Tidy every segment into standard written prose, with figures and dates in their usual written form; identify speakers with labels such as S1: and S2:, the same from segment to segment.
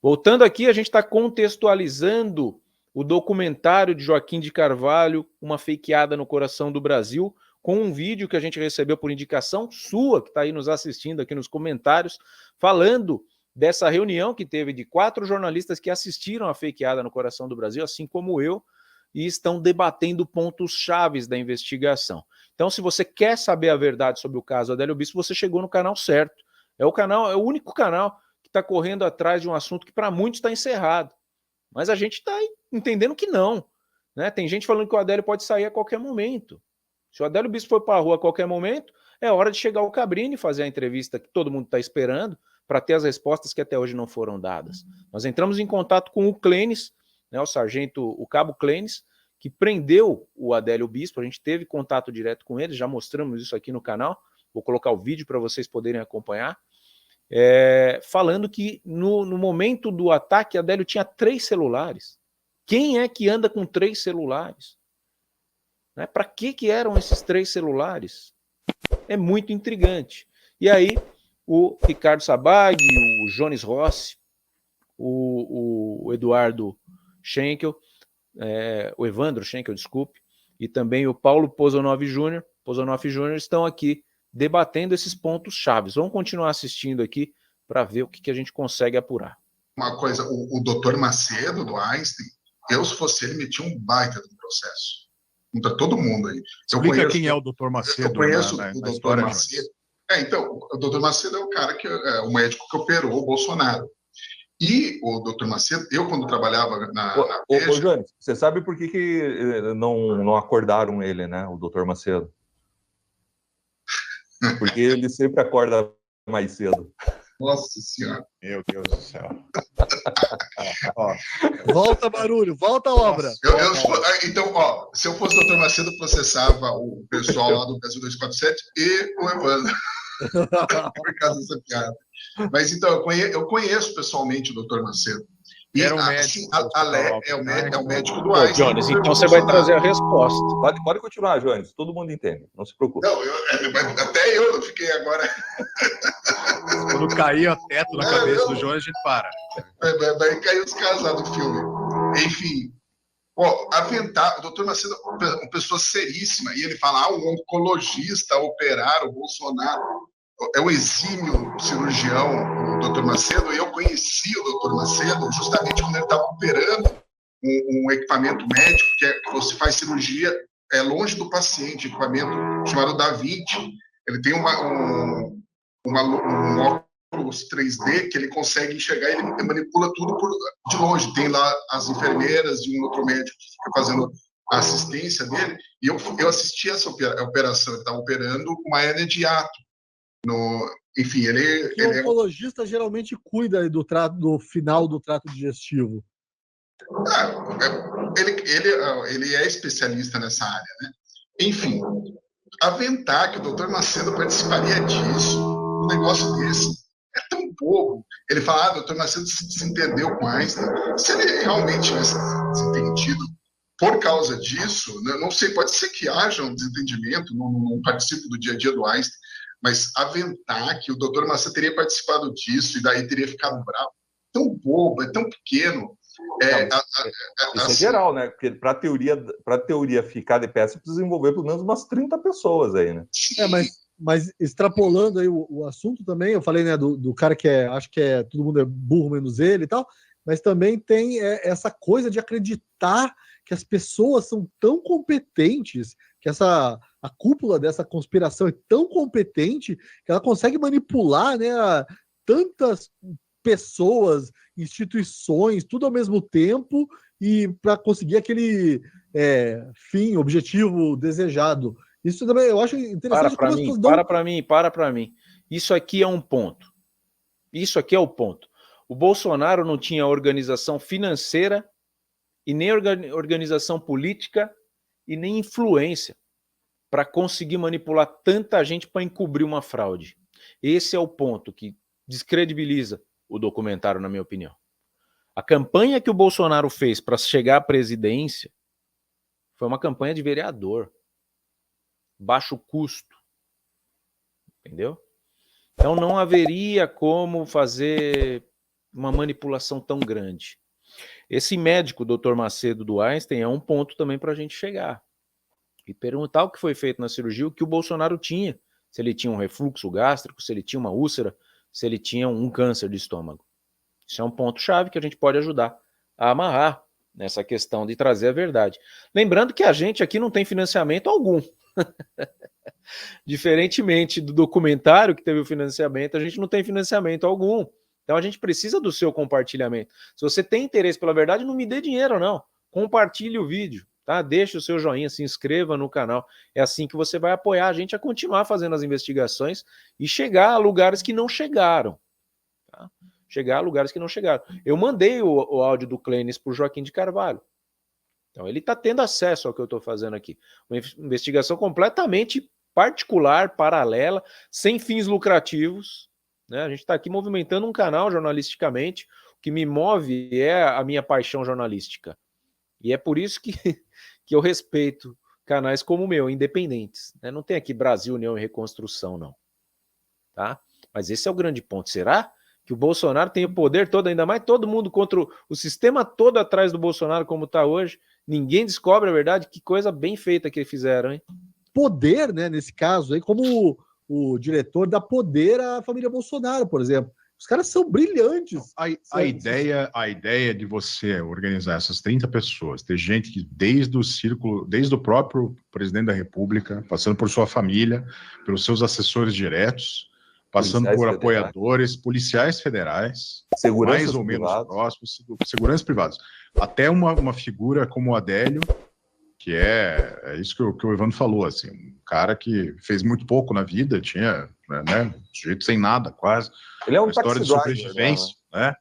S1: Voltando aqui, a gente está contextualizando o documentário de Joaquim de Carvalho, Uma Fakeada no Coração do Brasil, com um vídeo que a gente recebeu por indicação sua, que está aí nos assistindo aqui nos comentários, falando dessa reunião que teve de 4 jornalistas que assistiram a Fakeada no Coração do Brasil, assim como eu, e estão debatendo pontos chaves da investigação. Então, se você quer saber a verdade sobre o caso Adélio Bispo, você chegou no canal certo. É o único canal que está correndo atrás de um assunto que para muitos está encerrado. Mas a gente está entendendo que não. Né? Tem gente falando que o Adélio pode sair a qualquer momento. Se o Adélio Bispo for para a rua a qualquer momento, é hora de chegar o Cabrini e fazer a entrevista que todo mundo está esperando para ter as respostas que até hoje não foram dadas. Nós entramos em contato com o Clênis, né, o cabo Clênis, que prendeu o Adélio Bispo. A gente teve contato direto com ele, já mostramos isso aqui no canal. Vou colocar o vídeo para vocês poderem acompanhar. Falando que no momento do ataque, Adélio tinha 3 celulares. Quem é que anda com 3 celulares? Né? Para que eram esses 3 celulares? É muito intrigante. E aí, o Ricardo Sabag, o Jones Rossi, o Eduardo Schenkel, o Evandro Schenkel, desculpe, e também o Paulo Pozonoff Júnior estão aqui debatendo esses pontos chaves. Vamos continuar assistindo aqui para ver o que a gente consegue apurar.
S2: Uma coisa, o doutor Macedo, do Einstein, eu, se fosse ele, metia um baita do processo. Contra todo mundo aí.
S3: Explica quem é o doutor Macedo.
S2: Eu conheço o doutor Macedo. Então, o doutor Macedo é o cara que é o médico que operou o Bolsonaro. E o doutor Macedo, eu quando trabalhava na
S4: Veja... Ô, Jones, você sabe por que não acordaram ele, né, o doutor Macedo? Porque ele sempre acorda mais cedo.
S2: Nossa Senhora.
S3: Meu Deus do céu. Volta, barulho, volta a obra.
S2: Então, se eu fosse o doutor Macedo, processava o pessoal lá do Brasil 247 e o Evandro. Por causa dessa piada. Mas então, eu conheço pessoalmente o doutor Macedo. E
S3: era um médico.
S2: É o médico do Einstein.
S1: Jones, então você vai trazer a resposta.
S4: Pode continuar, Jones. Todo mundo entende. Não se preocupe.
S2: Não, até eu fiquei agora.
S3: Quando cair o teto na cabeça do Jones, a gente para.
S2: Vai cair os caras lá do filme. Enfim. O doutor Macedo é uma pessoa seríssima. E ele fala, um oncologista operar o Bolsonaro. É um exímio cirurgião, o doutor Macedo, e eu conheci o doutor Macedo justamente quando ele estava operando um equipamento médico, que você faz cirurgia longe do paciente, equipamento chamado Da Vinci. Ele tem um óculos 3D que ele consegue enxergar, ele manipula tudo de longe. Tem lá as enfermeiras e um outro médico que fica fazendo a assistência dele, e eu assisti essa operação. Ele estava operando uma hérnia de hiato. Enfim,
S5: o oncologista geralmente cuida do final do trato digestivo.
S2: Ele é especialista nessa área, né? Enfim, aventar que o doutor Macedo participaria disso, um negócio desse, é tão bobo. Ele fala, doutor Macedo se desentendeu com Einstein. Se ele realmente tivesse desentendido por causa disso, não sei, pode ser que haja um desentendimento, não participo do dia a dia do Einstein, mas aventar que o doutor Macedo teria participado disso e daí teria ficado bravo. Tão bobo, é tão pequeno.
S4: Isso é geral, né? Porque para a teoria ficar de pé, você precisa envolver pelo menos umas 30 pessoas aí, né?
S5: Mas extrapolando aí o assunto também, eu falei, né, do cara que acho que todo mundo é burro menos ele e tal, mas também tem essa coisa de acreditar que as pessoas são tão competentes, que a cúpula dessa conspiração é tão competente que ela consegue manipular, né, tantas pessoas, instituições, tudo ao mesmo tempo, e para conseguir aquele objetivo desejado. Isso também eu acho interessante.
S1: Para para mim. Isso aqui é um ponto. Isso aqui é o ponto. O Bolsonaro não tinha organização financeira e nem organização política e nem influência para conseguir manipular tanta gente para encobrir uma fraude. Esse é o ponto que descredibiliza o documentário, na minha opinião. A campanha que o Bolsonaro fez para chegar à presidência foi uma campanha de vereador. Baixo custo. Entendeu? Então não haveria como fazer uma manipulação tão grande? Esse médico, o Dr. Macedo do Einstein, é um ponto também para a gente chegar e perguntar o que foi feito na cirurgia, o que o Bolsonaro tinha, se ele tinha um refluxo gástrico, se ele tinha uma úlcera, se ele tinha um câncer de estômago. Isso é um ponto-chave que a gente pode ajudar a amarrar nessa questão de trazer a verdade. Lembrando que a gente aqui não tem financiamento algum. Diferentemente do documentário que teve o financiamento, a gente não tem financiamento algum. Então a gente precisa do seu compartilhamento. Se você tem interesse pela verdade, não me dê dinheiro, não. Compartilhe o vídeo, tá? Deixe o seu joinha, se inscreva no canal. É assim que você vai apoiar a gente a continuar fazendo as investigações e chegar a lugares que não chegaram. Tá? Chegar a lugares que não chegaram. Eu mandei o áudio do Clênis para o Joaquim de Carvalho. Então ele está tendo acesso ao que eu estou fazendo aqui. Uma investigação completamente particular, paralela, sem fins lucrativos. Né? A gente está aqui movimentando um canal jornalisticamente. O que me move é a minha paixão jornalística. E é por isso que eu respeito canais como o meu, independentes. Né? Não tem aqui Brasil, União e Reconstrução, não. Tá? Mas esse é o grande ponto. Será que o Bolsonaro tem o poder todo, ainda mais todo mundo contra o sistema todo atrás do Bolsonaro, como está hoje? Ninguém descobre a verdade. Que coisa bem feita que fizeram, hein?
S5: Poder, né, nesse caso, aí, como o diretor dá poder à família Bolsonaro, por exemplo. Os caras são brilhantes.
S3: A ideia de você organizar essas 30 pessoas, ter gente que desde o círculo, desde o próprio presidente da República, passando por sua família, pelos seus assessores diretos, passando por apoiadores, policiais federais, mais ou menos próximos, seguranças privadas, até uma figura como o Adélio, que é isso que o Evandro falou, assim, um cara que fez muito pouco na vida, tinha, né, sujeito sem nada, quase.
S4: Ele é uma
S3: história de sobrevivência, né?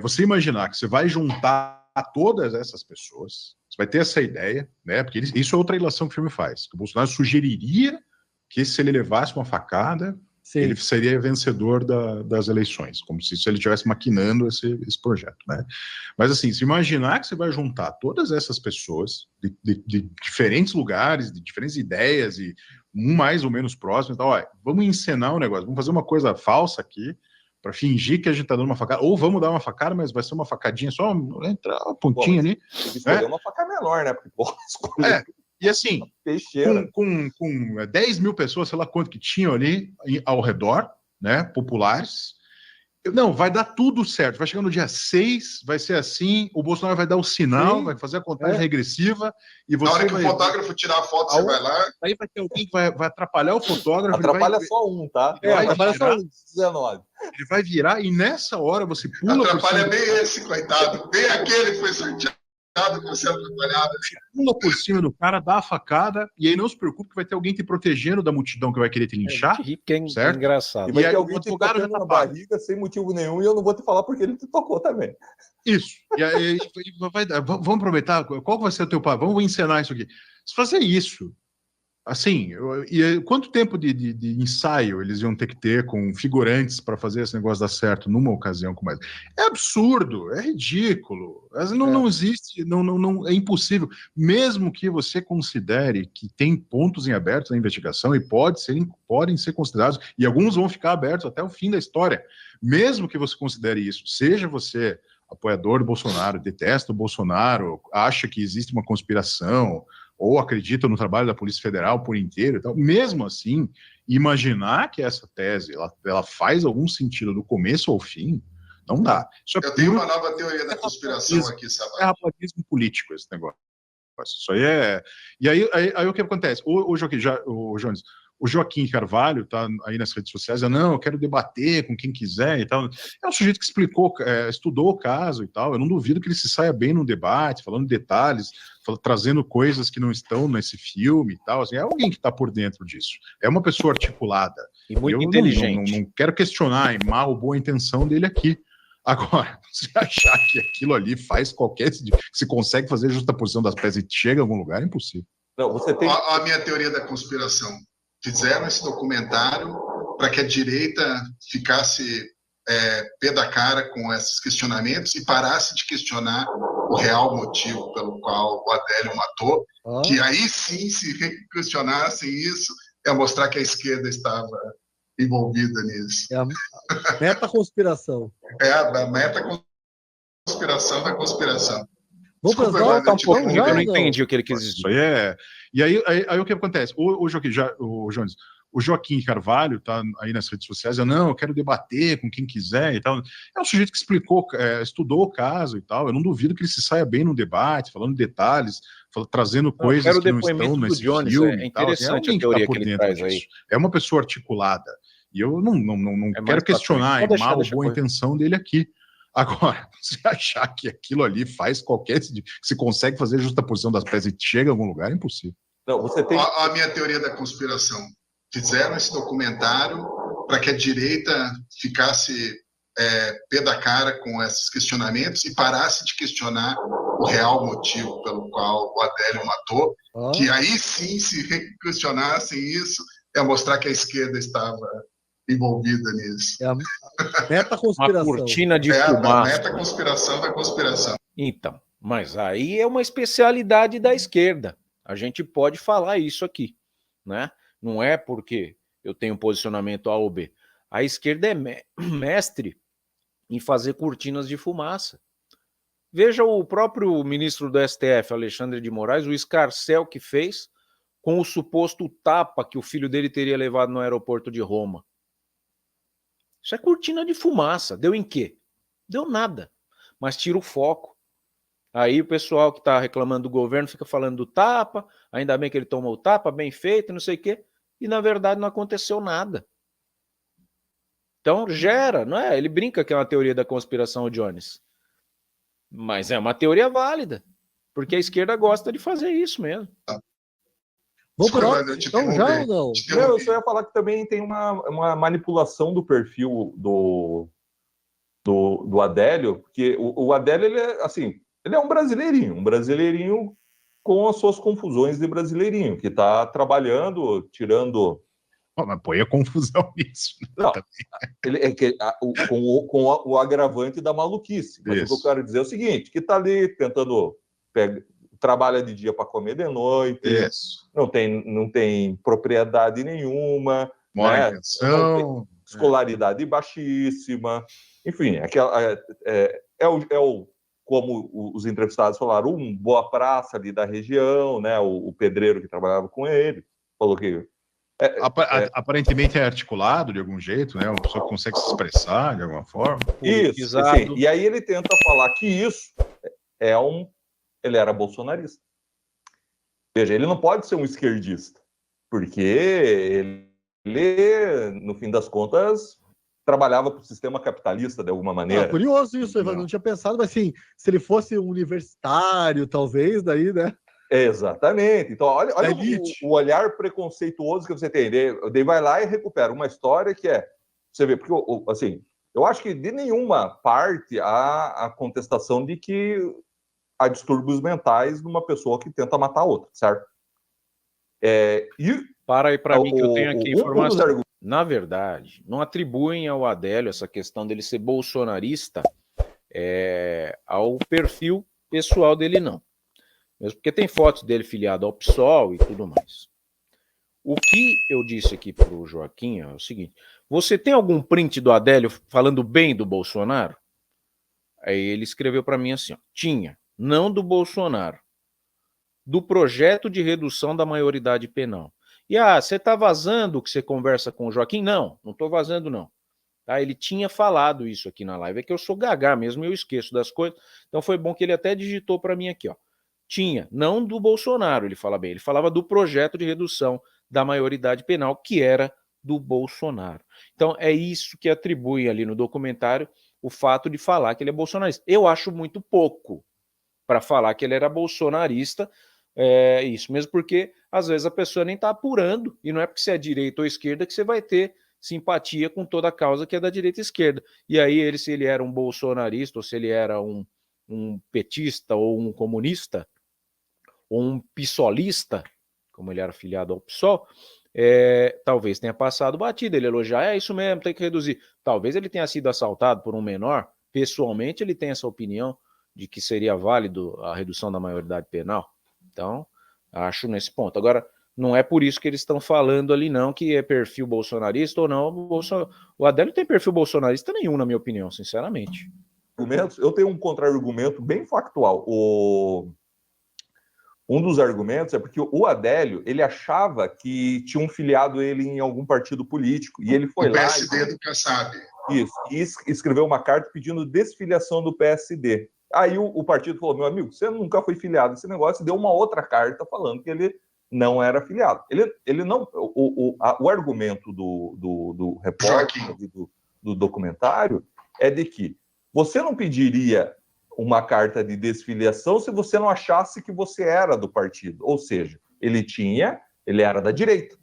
S3: Você imaginar que você vai juntar todas essas pessoas, você vai ter essa ideia, né? Porque isso é outra ilação que o filme faz, que o Bolsonaro sugeriria que se ele levasse uma facada, sim, ele seria vencedor das eleições, como se ele estivesse maquinando esse projeto, né? Mas assim, se imaginar que você vai juntar todas essas pessoas de diferentes lugares, de diferentes ideias, e um mais ou menos próximo, então, ó, vamos encenar um negócio, vamos fazer uma coisa falsa aqui, para fingir que a gente está dando uma facada, ou vamos dar uma facada, mas vai ser uma facadinha, só entrar uma pontinha ali.
S4: Tem que escolher uma faca menor, né? Porque, porra,
S3: e assim, com 10 mil pessoas, sei lá quanto que tinham ali ao redor, né, populares, não, vai dar tudo certo. Vai chegar no dia 6, vai ser assim, o Bolsonaro vai dar o sinal, vai fazer a contagem regressiva, e você
S2: na hora que o fotógrafo tirar a foto, você vai lá.
S3: Aí vai ter alguém que vai atrapalhar o fotógrafo.
S4: Atrapalha só um, tá?
S3: Atrapalha
S4: só um, 19.
S3: Ele vai virar, e nessa hora você pula.
S2: Atrapalha bem esse, coitado. Bem aquele que foi sorteado.
S3: Pula por cima do cara, dá a facada, e aí não se preocupe que vai ter alguém te protegendo da multidão que vai querer te linchar.
S1: É engraçado.
S4: E vai ter alguém te tocando na barriga sem motivo nenhum, e eu não vou te falar porque ele te tocou também.
S3: Isso. E aí vamos aproveitar. Qual vai ser o teu pai? Vamos encenar isso aqui. Se fazer isso, assim, quanto tempo de ensaio eles iam ter que ter com figurantes para fazer esse negócio dar certo numa ocasião como essa? É absurdo, é ridículo. Não existe, não, é impossível. Mesmo que você considere que tem pontos em aberto na investigação e podem ser considerados, e alguns vão ficar abertos até o fim da história. Mesmo que você considere isso, seja você apoiador do Bolsonaro, detesta o Bolsonaro, acha que existe uma conspiração, ou acredita no trabalho da Polícia Federal por inteiro e tal, mesmo assim, imaginar que essa tese ela faz algum sentido do começo ao fim, não dá.
S2: Eu tenho uma nova teoria da conspiração aqui, Sabá.
S3: É rapatismo político esse negócio. Isso aí é... E aí o que acontece? O Jones, o Joaquim Carvalho está aí nas redes sociais, eu quero debater com quem quiser e tal. É um sujeito que estudou o caso e tal. Eu não duvido que ele se saia bem no debate, falando detalhes, trazendo coisas que não estão nesse filme e tal. Assim, é alguém que está por dentro disso. É uma pessoa articulada.
S1: E muito inteligente.
S3: Não quero questionar a má ou boa intenção dele aqui. Agora, se achar que aquilo ali faz se consegue fazer a justaposição das peças e chega a algum lugar, é impossível.
S2: Não, a minha teoria da conspiração. Fizeram esse documentário para que a direita ficasse pé da cara com esses questionamentos e parasse de questionar o real motivo pelo qual o Adélio matou, que aí sim, se questionassem isso, é mostrar que a esquerda estava envolvida nisso.
S5: É a meta-conspiração.
S2: É a meta-conspiração da conspiração.
S5: Vamos para as
S2: Desculpa,
S5: notas?
S2: mas eu te
S5: Vamos já
S1: Eu
S5: ou
S1: não
S5: não?
S1: entendi o que ele quis
S3: Isso
S1: dizer.
S3: aí é. E aí o que acontece? O Jones, o Joaquim Carvalho tá aí nas redes sociais, eu quero debater com quem quiser e tal. É um sujeito que explicou, estudou o caso e tal. Eu não duvido que ele se saia bem no debate, falando detalhes, trazendo coisas
S1: quero o
S3: que não
S1: depoimento
S3: estão
S1: do
S3: nesse
S1: Jones,
S3: filme
S1: é
S3: e tal. Assim, é
S1: interessante
S3: alguém
S1: a
S3: que está
S1: teoria
S3: por
S1: que ele
S3: dentro
S1: traz
S3: disso.
S1: aí.
S3: É uma pessoa articulada. E eu não
S1: É mais
S3: quero questionar
S1: Pode deixar,
S3: mal ou
S1: deixa
S3: boa
S1: coisa.
S3: intenção dele aqui. Agora, se achar que aquilo ali faz qualquer. Se consegue fazer a justaposição das peças e chega a algum lugar, é impossível.
S4: Não, você tem.
S2: Ó, a minha teoria da conspiração. Fizeram esse documentário para que a direita ficasse pé da cara com esses questionamentos e parasse de questionar o real motivo pelo qual o Adélio matou.
S5: Ó.
S2: Que aí sim, se questionassem isso, é mostrar que a esquerda estava envolvida nisso.
S5: É a
S1: Uma
S5: meta-conspiração.
S1: cortina de
S2: A
S1: fumaça.
S2: meta-conspiração da conspiração.
S1: Então, mas aí é uma especialidade da esquerda. A gente pode falar isso aqui, né? Não é porque eu tenho posicionamento A ou B. A esquerda é mestre em fazer cortinas de fumaça. Veja o próprio ministro do STF, Alexandre de Moraes, o escarcéu que fez com o suposto tapa que o filho dele teria levado no aeroporto de Roma. Isso é cortina de fumaça. Deu em quê? Deu nada. Mas tira o foco. Aí o pessoal que está reclamando do governo fica falando do tapa, ainda bem que ele tomou o tapa, bem feito, não sei o quê, e na verdade não aconteceu nada. Então gera, não é? Ele brinca que é uma teoria da conspiração, o Jones. Mas é uma teoria válida, porque a esquerda gosta de fazer isso mesmo.
S5: Vamos para
S2: Desculpa,
S5: nota?
S2: eu te
S5: Então já ou
S2: interrompi.
S5: não?
S2: Te
S4: Não, eu
S2: interrompi.
S4: só ia falar que também tem uma manipulação do perfil do Adélio, porque o Adélio, ele é assim, ele é um brasileirinho com as suas confusões de brasileirinho, que está trabalhando, tirando...
S3: Mas põe a confusão nisso.
S4: Não, ele é com o agravante da maluquice. Mas
S3: Isso.
S4: o que eu quero dizer é o seguinte, que está ali tentando... trabalha de dia para comer de noite,
S3: Isso.
S4: não tem propriedade nenhuma,
S3: Mora
S4: né?
S3: em pensão.
S4: Escolaridade baixíssima, enfim, como os entrevistados falaram, um boa praça ali da região, né? O pedreiro que trabalhava com ele falou que
S3: Aparentemente é articulado de algum jeito, né? Uma pessoa que consegue se expressar de alguma forma.
S4: isso, assim, e aí ele tenta falar que isso ele era bolsonarista. Veja, ele não pode ser um esquerdista, porque ele, no fim das contas, trabalhava para o sistema capitalista de alguma maneira.
S5: Curioso isso, Evandro. Não tinha pensado, mas assim, se ele fosse um universitário, talvez, daí, né?
S4: Exatamente. Então, olha
S5: elite.
S4: o olhar preconceituoso que você tem. Daí vai lá e recupera uma história que você vê, porque, assim, eu acho que de nenhuma parte há a contestação de que há distúrbios mentais numa pessoa que tenta matar outra, certo?
S1: Para aí para mim que eu tenho aqui informação. Na verdade, não atribuem ao Adélio essa questão dele ser bolsonarista ao perfil pessoal dele, não. Mesmo porque tem fotos dele filiado ao PSOL e tudo mais. O que eu disse aqui para o Joaquim é o seguinte: você tem algum print do Adélio falando bem do Bolsonaro? Aí ele escreveu para mim assim, ó, tinha, não do Bolsonaro, do projeto de redução da maioridade penal. E você está vazando o que você conversa com o Joaquim? Não estou vazando não. Tá? Ele tinha falado isso aqui na live, é que eu sou gagá mesmo, eu esqueço das coisas, então foi bom que ele até digitou para mim aqui, ó. Tinha, não do Bolsonaro, ele fala bem, ele falava do projeto de redução da maioridade penal, que era do Bolsonaro. Então é isso que atribui ali no documentário o fato de falar que ele é bolsonarista. Eu acho muito pouco para falar que ele era bolsonarista, isso mesmo, porque às vezes a pessoa nem está apurando, e não é porque você é direita ou esquerda que você vai ter simpatia com toda a causa que é da direita e esquerda. E aí se ele era um bolsonarista, ou se ele era um petista, ou um comunista, ou um pissolista, como ele era afiliado ao PSOL, talvez tenha passado batido, ele elogiar, isso mesmo, tem que reduzir. Talvez ele tenha sido assaltado por um menor, pessoalmente ele tem essa opinião de que seria válido a redução da maioridade penal. Então, acho nesse ponto. Agora, Não é por isso que eles estão falando ali, não, que é perfil bolsonarista ou não. O Adélio não tem perfil bolsonarista nenhum, na minha opinião, sinceramente.
S4: Eu tenho um contra-argumento bem factual. Um dos argumentos é porque o Adélio, ele achava que tinham filiado ele em algum partido político, e ele foi
S2: o
S4: lá...
S2: O PSD do Kassab.
S4: Isso, e escreveu uma carta pedindo desfiliação do PSD. Aí o partido falou, meu amigo, você nunca foi filiado nesse negócio, e deu uma outra carta falando que ele não era filiado. Ele não... O argumento do repórter, do documentário, é de que você não pediria uma carta de desfiliação se você não achasse que você era do partido. Ou seja, ele era da direita.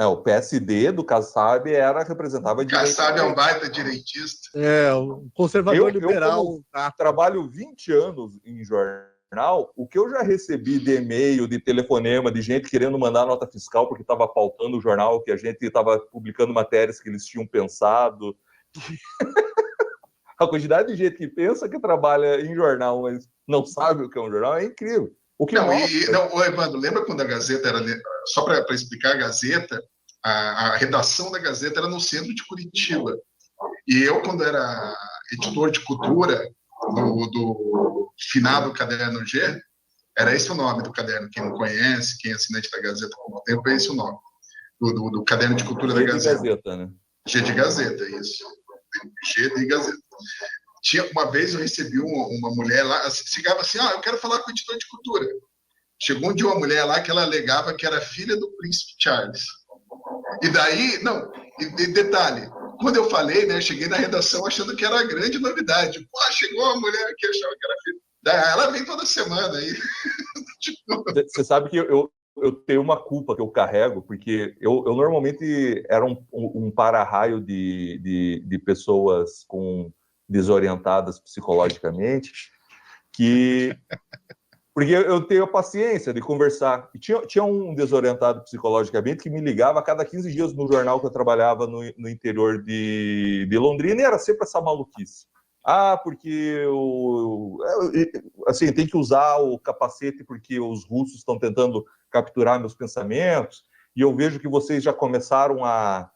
S4: O PSD do Kassab representava a direita.
S2: Kassab é um baita direitista.
S5: É, um conservador liberal.
S4: Eu trabalho 20 anos em jornal, o que eu já recebi de e-mail, de telefonema, de gente querendo mandar nota fiscal porque estava faltando o jornal, que a gente estava publicando matérias que eles tinham pensado. A quantidade de gente que pensa que trabalha em jornal, mas não sabe o que é um jornal, é incrível. O que
S2: Evandro, lembra quando a Gazeta era... Só para explicar, a Gazeta, a redação da Gazeta era no centro de Curitiba. E eu, quando era editor de cultura do finado Caderno G, era esse o nome do caderno. Quem não conhece, quem é assinante da Gazeta há muito tempo, é esse o nome. Do Caderno de Cultura da Gazeta.
S4: Gazeta, né?
S2: G de Gazeta, isso. G de Gazeta. Uma vez eu recebi uma mulher lá, chegava assim, eu quero falar com o editor de cultura. Chegou um dia uma mulher lá que ela alegava que era filha do príncipe Charles. E daí, e detalhe, quando eu falei, né, cheguei na redação achando que era a grande novidade. Pô, chegou uma mulher que achava que era filha. Daí ela vem toda semana aí.
S4: Você sabe que eu tenho uma culpa que eu carrego, porque eu normalmente era um para-raio de pessoas desorientadas psicologicamente, porque eu tenho a paciência de conversar. E tinha um desorientado psicologicamente que me ligava a cada 15 dias no jornal que eu trabalhava no interior de Londrina, e era sempre essa maluquice. Porque assim, tem que usar o capacete porque os russos estão tentando capturar meus pensamentos, e eu vejo que vocês já começaram a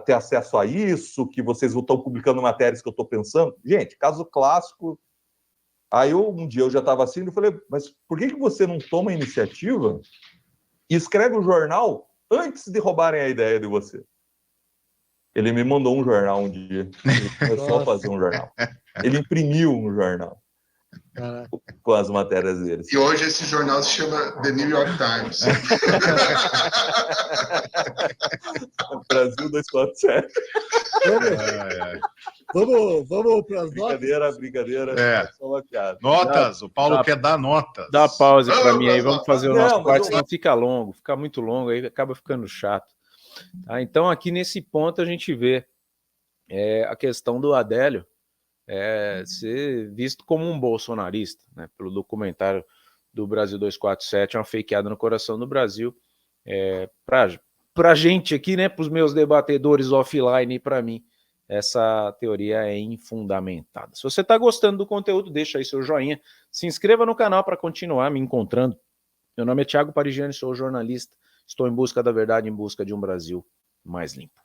S4: ter acesso a isso, que vocês estão publicando matérias que eu estou pensando. Gente, caso clássico. Aí um dia eu já estava assim, eu falei, mas por que você não toma a iniciativa e escreve um jornal antes de roubarem a ideia de você? Ele me mandou um jornal um dia, ele começou a fazer um jornal. Ele imprimiu um jornal com as matérias dele.
S2: E hoje esse jornal se chama The New York Times.
S4: Brasil 247.
S5: Vamos para as notas?
S4: Brincadeira. Só uma piada.
S3: Notas, o Paulo quer dar notas.
S1: Dá pause para mim aí, vamos fazer o nosso parte, senão fica muito longo, aí acaba ficando chato. Então aqui nesse ponto a gente vê a questão do Adélio ser visto como um bolsonarista, né, pelo documentário do Brasil 247, uma fakeada no coração do Brasil. Para a gente aqui, né, para os meus debatedores offline e para mim, essa teoria é infundamentada. Se você está gostando do conteúdo, deixa aí seu joinha, se inscreva no canal para continuar me encontrando. Meu nome é Thiago Parigiani, sou jornalista, estou em busca da verdade, em busca de um Brasil mais limpo.